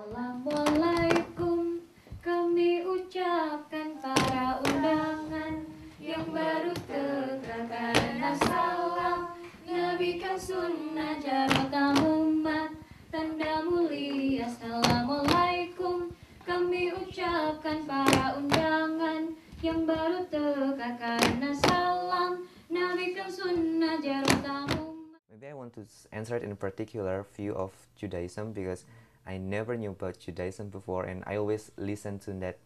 Assalamualaikum, kami ucapkan para undangan yang baru karena salam nabikan sunnah jaratan umat tanda mulia. Assalamualaikum, kami ucapkan para undangan yang baru karena salam nabikan sunnah jaratan umat. Maybe I want to answer it in particular view of Judaism because I never knew about Judaism before, and I always listen to that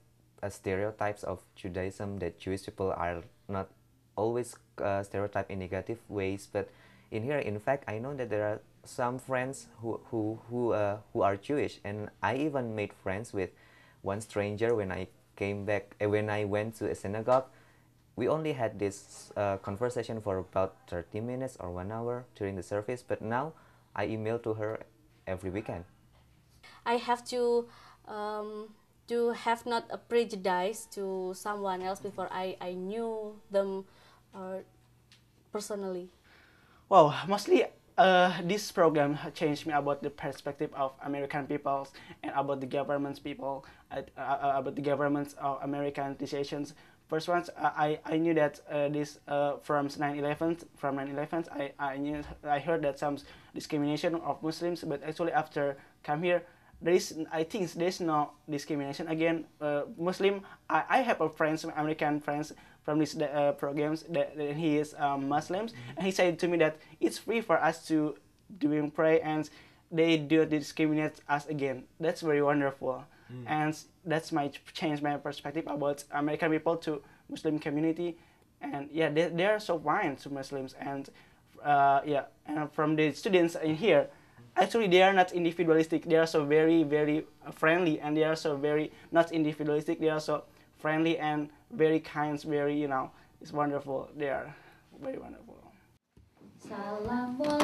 stereotypes of Judaism that Jewish people are not always stereotyped in negative ways. But in here, in fact, I know that there are some friends who are Jewish, and I even made friends with one stranger when I came back when I went to a synagogue. We only had this conversation for about 30 minutes or 1 hour during the service, but now I email to her every weekend. I have to have not a prejudice to someone else before I knew them personally. Well, mostly this program changed me about the perspective of American people and about the government's people, about the governments of American decisions. First ones, I knew that this from 9/11, I heard that some discrimination of Muslims, but actually after come here, I think there's no discrimination again. Muslim, I have a friends, American friends from these programs that he is Muslims, and he said to me that it's free for us to doing pray, and they do discriminate us again. That's very wonderful, and that's my change my perspective about American people to Muslim community, and yeah, they are so kind to Muslims, and yeah, and from the students in here. Actually, they are not individualistic. They are so very, very friendly, and they are so very not individualistic. They are so friendly and very kind, very, it's wonderful. They are very wonderful. Assalamualaikum.